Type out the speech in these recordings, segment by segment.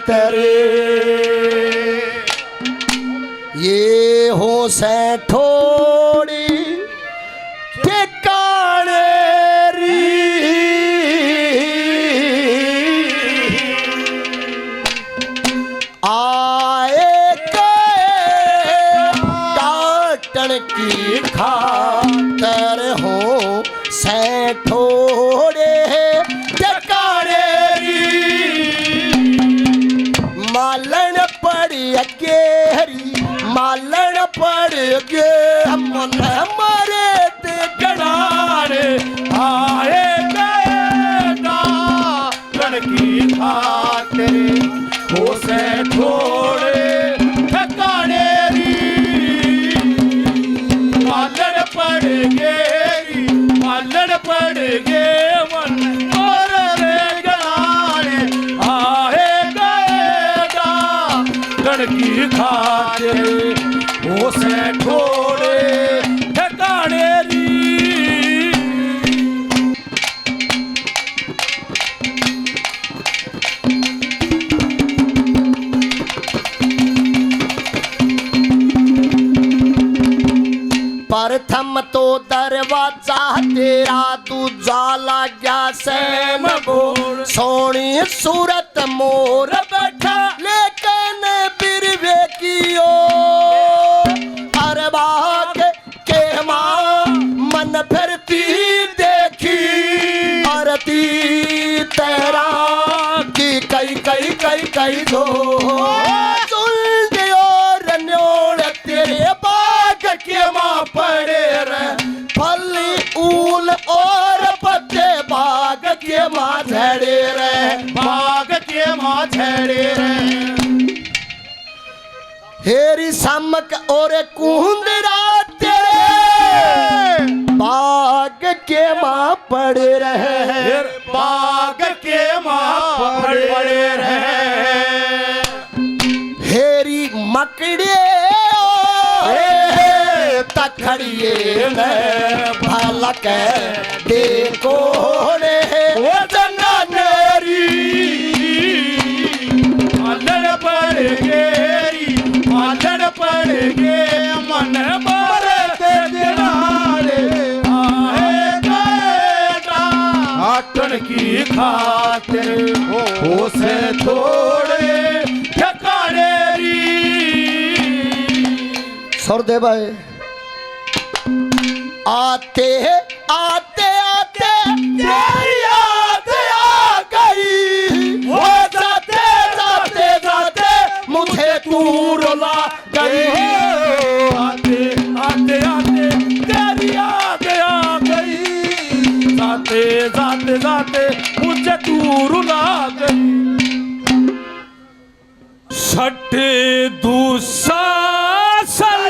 तेरे ये हो से थोड़ी ठिकाने री आए गए डाटन की खातर हो से थोड़े ठिकाने री मालन पड़ी अकेरी मालन पड़ गए मन हमारे ते गणारे आए गए डाटन की खातिर हो से थोड़े ठिकाने री मालन पड़ गए मालन पड़ गए मन हमारे गणारे आए गए डाटन की खातिर हो से थोड़े ठिकाने री प्रथम तो दरवाजा तेरा दूजा लाग्या सैम बोल सोनी सूरत मोर बैठा लेकिन बिरवे कियो अरबाग के माँ मन फिरती देखी आरती तेरा की कई कई कई कई दो तेरे बाग के माँ पड़े रहे फली ऊल और पत्ते बाग के माँ झड़े रहे बाग के माँ झड़े रहे हेरी समक और कुंदरा तेरे बाग के माँ पड़े रहे बाग के माँ पड़े रहे हेरी मकड़े तखड़िए में भलक देखो रे वो जन्नरी मालन पड़ गेरी मालन पड़ गे मन मरते दिनारे आए गए डाटन की खातिर हो से थोड़े ठिकाने री सर दे भाई आते आते आते तेरी याद आ गई वो जाते जाते जाते मुझे तू रुला गई आते आते आते तेरी याद आ गई जाते जाते जाते मुझे तू रुला गई छठ दुशासन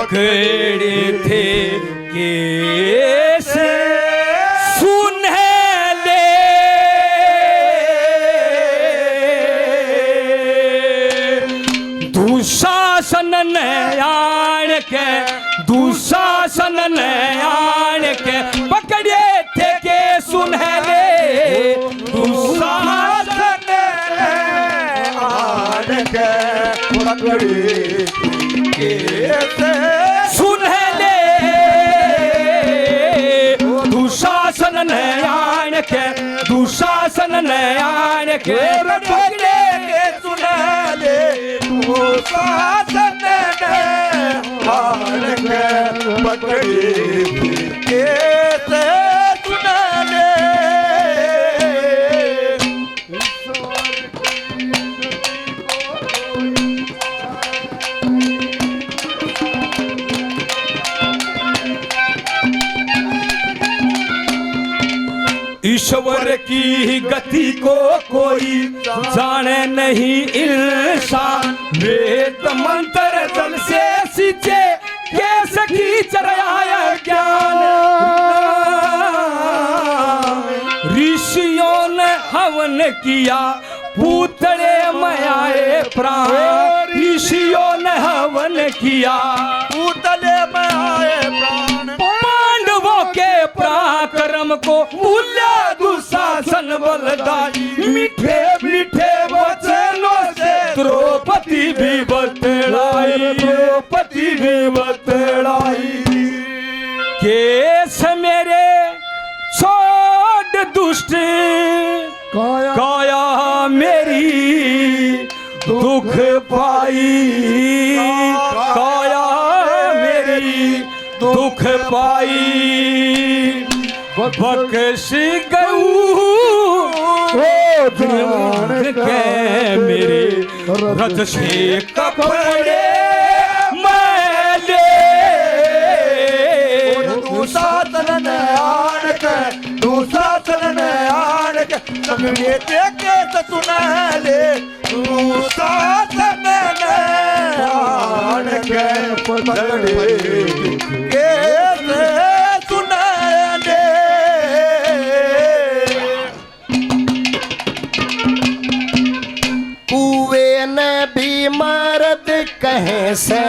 पकड़े थे कैसे सुनहले दुशासन ने आन के दुशासन ने आन के पकड़े थे के सुनहले दुशासन ने आन के पकड़े सुनहले दुशासन नयान के दुशासन नयान के पकड़े के सुनहले दुशासन नयान के पकड़े के सुनहले ईश्वर की गति को कोई जाने नहीं इंसान वेद मंत्र जल से सींचे कैसे खींच रहा है ज्ञान ऋषियों ने हवन किया पूतड़े में आए प्राण ऋषियों ने हवन किया पूतड़े में बलदाई, मीठे मीठे वचनों से द्रौपदी भी बतलाई, द्रौपदी भी बतलाई। केस मेरे छोड़ दुष्ट काया मेरी दुख पाई, काया मेरी दुख पाई। बख्श गऊ जान के मेरे रज से कपड़े मैले, दूसरा चलन आन के, दूसरा चलन आन के संगे देखे तो सुना ले, दूसरा चलन आन के पकड़े के सुना ले। कुएं ने भी मर्द कहे से,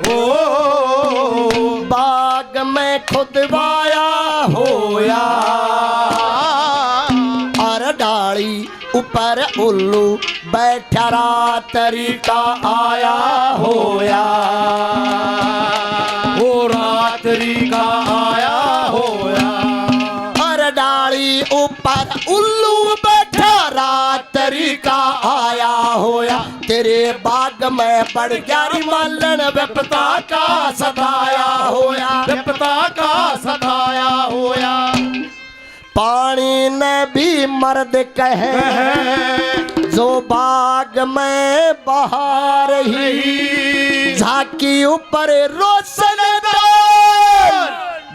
ओ बाग में खुदवाया होया, और डाली ऊपर उल्लू बैठा रात्रि का आया होया, ओ रात्रि का आया होया। और डाली ऊपर उल्लू बैठा रात्रि का आया होया, तेरे बाग में बढ़ गया मालन विपता का सताया होया, विपता का सताया होया। पानी ने भी मर्द कहे जो बाग में बहार ही, झांकी ऊपर रोशनदान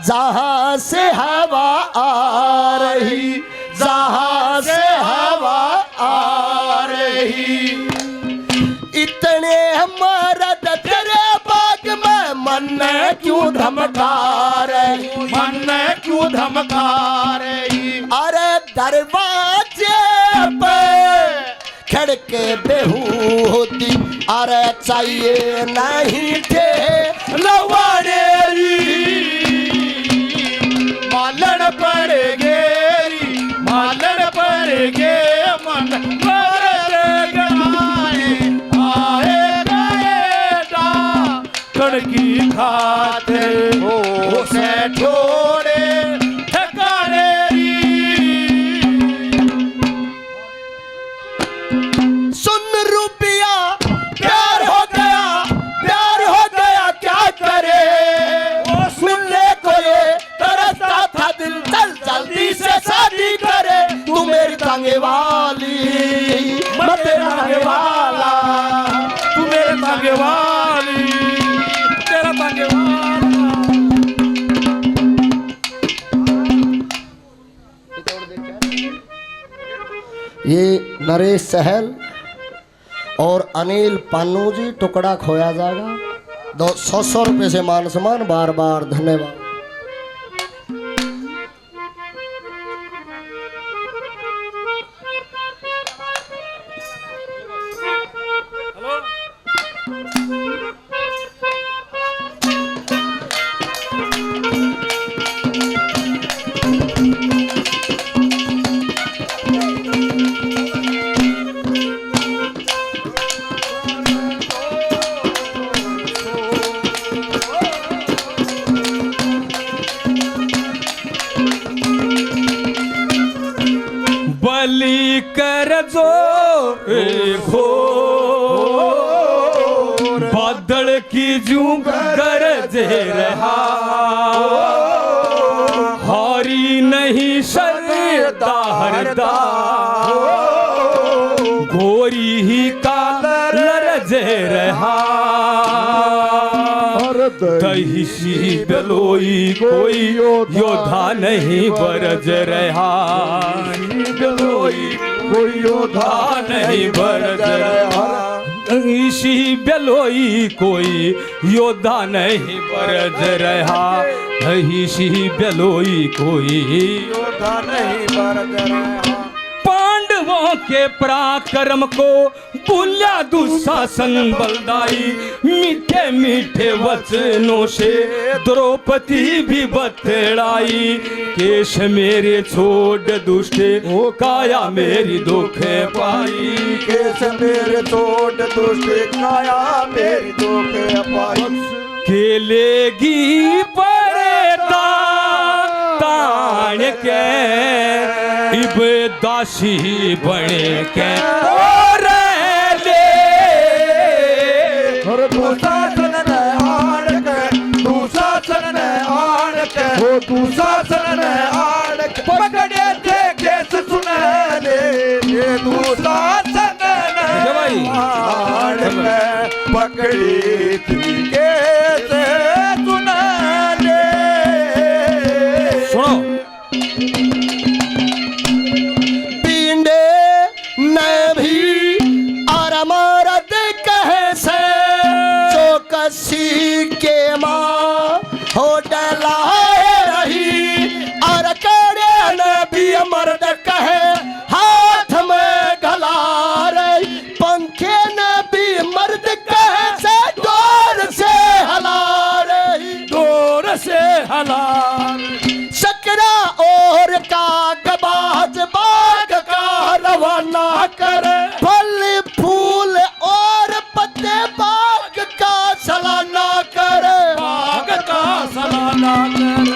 जहां से हवा आ रही, जहां से हवा आ रही। इतने मर्द तेरे बाग में मन क्यों धमका रही, मन क्यों धमका रही। अरे दरवाजे पे खड़के बेहूदी, अरे चाहिए नहीं थे लवाड़ेरी, मालन पड़ गेरी, मालन पड़ गे मन मरद गए, आए गए डा कड़की खाते हो से छोड़े ठिकाने री। सुन रुपया प्यार हो गया, प्यार हो गया क्या करे, सुनने को ये तरसता था दिल, चल जल्दी से शादी करे, तू मेरी तांगे वाली मैं तेरा तांगे वाला, तू मेरे तांगे वाली, तेरा तांगे वाला। ये नरेश सहल और अनिल पानू जी, टुकड़ा खोया जाएगा 200 रुपये से मान सम्मान, बार बार धन्यवाद। बलि कर जो खो बादल की जू गरज रहा, हारी नहीं सरदा हरदा, गोरी ही का लरज रहा। दही सी बलोई कोई योद्धा नहीं बरज रहा, कोई योद्धा नहीं बरज रहा। ईशी बेलोई कोई योद्धा नहीं बरज रहा, ईशी बेलोई कोई योद्धा नहीं बरज रहा। पांडवों वीरों के पराक्रम को भूल्या दुशासन बलदाई, मीठे मीठे वचनों से द्रौपदी भी बतलाई। केश मेरे छोड़ दुष्टे काया मेरी दुख पाई, केस मेरे छोड़ दुष्ट काया मेरी दुख पाई। खेलेगी परेता तान के इब दासी बने के और ले और दुशासन ने आड़ के, दुशासन ने आड़ के, वो दुशासन ने आड़ के पकड़े थे केस सुना ले, ये दुशासन ने आड़ के पकड़ी थी केस सुना ले। सुनो पिंडे न भी और मरद कहे से, जो कसी के माँ हो डलाए रही, और कड़े न भी मर्द कहे हाथ में गला रही, पंखे न भी मर्द कहे से डोर से हला रही, दूर से हला सकरा और का गबाज बाग का रवाना कर, फल फूल और पत्ते बाग का सलाना कर, बाग का सलाना कर।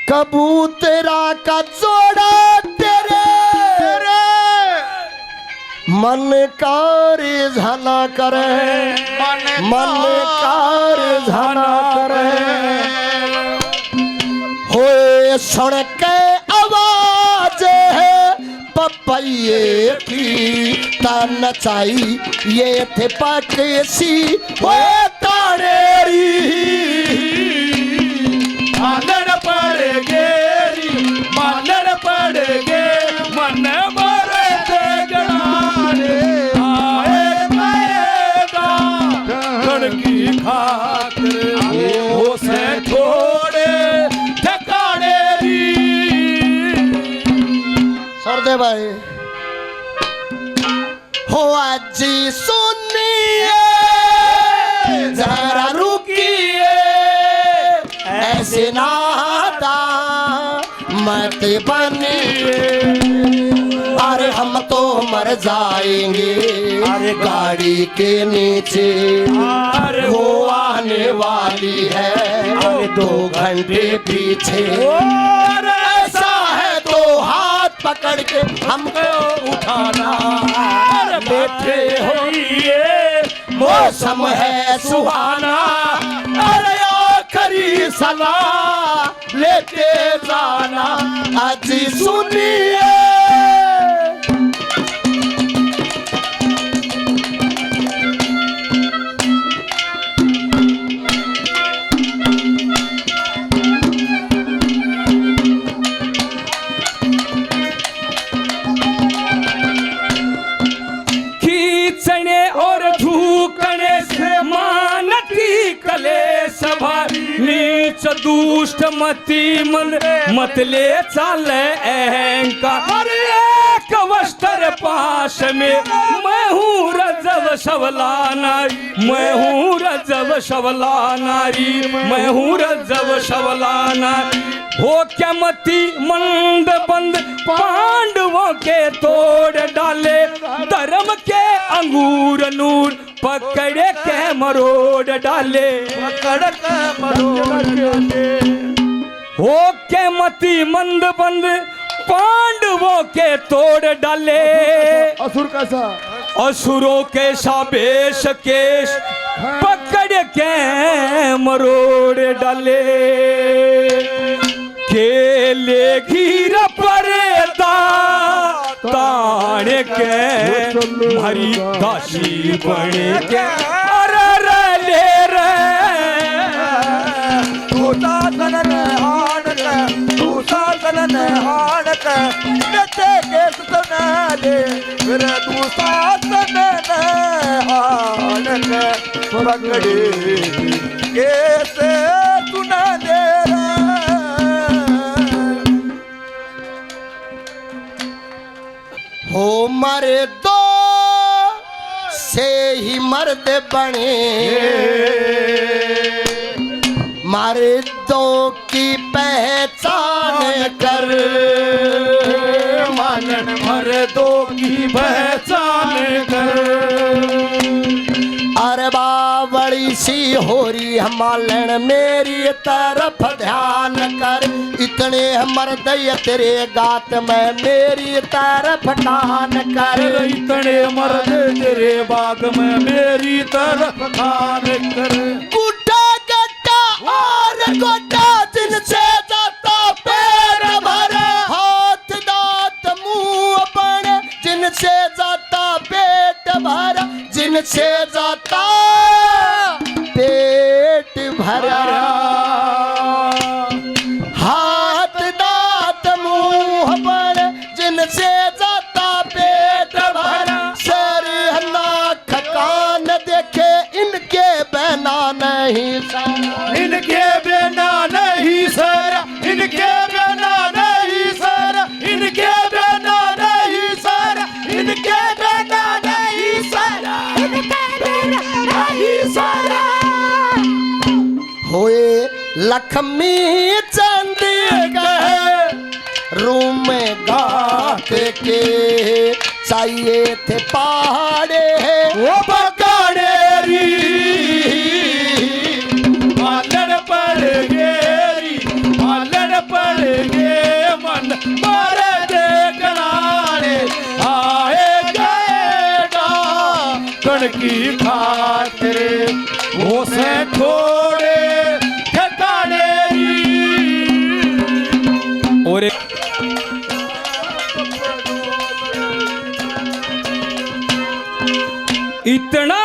कबूतरा का जोड़ा तेरे मन कार झना करे, मन कार झना करे। होए सुन के आवाज है पपैये की, तन चाई ये थे पकेसी होए तारेरी, मानन पड़ गेरी मानन पड़ गे, मन मरे ते गणारे आए मैदान लड़की खातिर हो से थोड़े ठिकाने री। सरदे भाई हो अजी सुनिए जरा रुकिए, ऐसे नाता मत बनिए, अरे हम तो मर जाएंगे अरे गाड़ी के नीचे, अरे वो आने वाली है अरे 2 घंटे पीछे, और ऐसा है तो हाथ पकड़ के हमको उठाना बैठे होइए, मौसम है सुहाना, अरे आखिरी सलाह लेते जाना आज सुनिए। खींचने और झुकने से मानती कलेश भारी, नीच दुष्ट मति मन मत ले चाले अहंकार, एक वस्त्र पास में मैं हूँ रजब सबला नारी, मैं हूँ रजब सबला नारी, मैं हूँ रजब सबला नारी। हो क्या मति मंद बंद पांडवों के तोड़ डाले, धर्म के अंगूर नूर पकड़े के मरोड़ डाले, पकड़ के मरोड़ डाले। हो के मति मंद बंद पांडवों के तोड़ डाले, असुर कैसा असुरों के साबेश केश पकड़ के मरोड़ डाले। केले घीर परेदा ताने के मारी दासी बने के अरे ले रे तू सासन हाण के, तू सासन हाण के, नचे के सुना दे फिर तू सासन हाण के, पकड़े कैसे सुना दे हो मर्दों से ही मर्द बने, मर्दों की पहचान कर, मालन मर्दों की पहचान कर। अरे बावड़ी सी हो रही हमालन मेरी तरफ ध्यान कर, इतने मर्द ये तेरे गात में मेरी तरफ टान कर, इतने मर्द तेरे बाग में मेरी तरफ खान कर। गुड्डा गड्ढा और गोड्डा जिनसे जाता पैर भरा, हाथ दांत मुंह बने जिनसे जाता पेट भरा, जिनसे जाता पेट भरा। हाथ दांत मुंह बने जिनसे जाता पेट भरा, सर नाक कान देखे इनके बहना नहीं सारा, इनके बिना नहीं सर, इनके बिना नहीं सर, इनके बिना नहीं सर, इनके बिना नहीं सर, इनके बिना नहीं सर। होए लक्ष्मी चंद कहे रूम में गात के, चाहिए थे पहाड़े वो पकाड़े री मालन पड़ गेरी, मालन पड़ गे मन मारे देखनारे, आए गएगा कणकी खातिर वो से थोड़े ठिकाने री। और इतना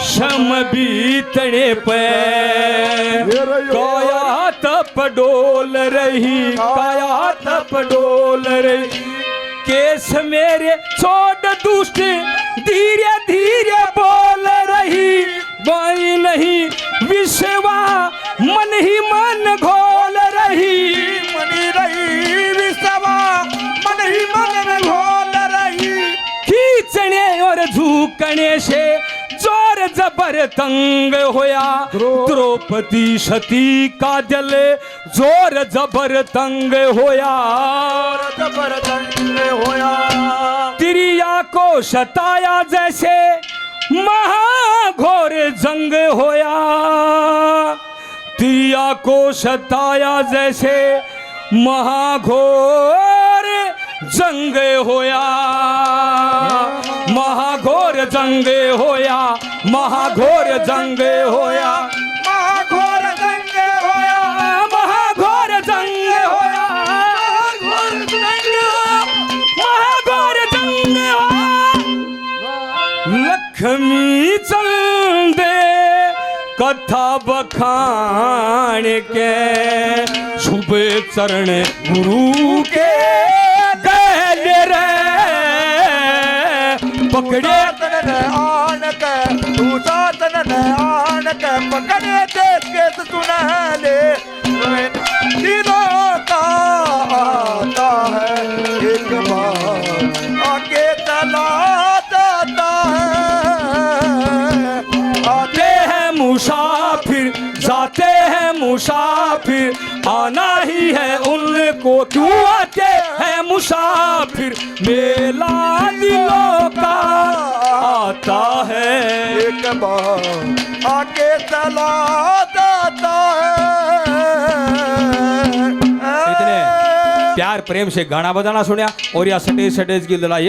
शम बीतने पे काया तप डोल रही, काया तप डोल रही। केस मेरे छोड़ दुष्ट धीरे धीरे बोल रही, बाई नहीं विश्वा मन ही मन घोल रही, मनी रही विश्वा मन ही मन घोल रही। खींचने और झुकने से जोर जबर तंग होया, द्रौपदी सती का जल जोर जबर तंग होया, जबर तंग होया। तिरिया को सताया जैसे महाघोर जंग होया, तिरिया को सताया जैसे महाघोर जंग होया, महाघोर जंग होया, महाघोर जंग होया, महाघोर जंग होया, महाघोर जंग होया, महाघोर जंग होया। लक्ष्मी चंदे कथा बखान के, शुभ चरण गुरु के गले रे, पकड़े तन आन के तू तन आन के, पकड़े देख के सुना ले दिलों का आता है एक बार आगे चला जाता है। आते हैं मुसाफिर जाते हैं मुसाफिर, आना ही है उनको क्यों आते हैं मुसाफिर, मेला दिलों का आता है एक बार आगे चला जाता है। इतने प्यार प्रेम से गाना बजाना सुनिया और या सटेज की लड़ाई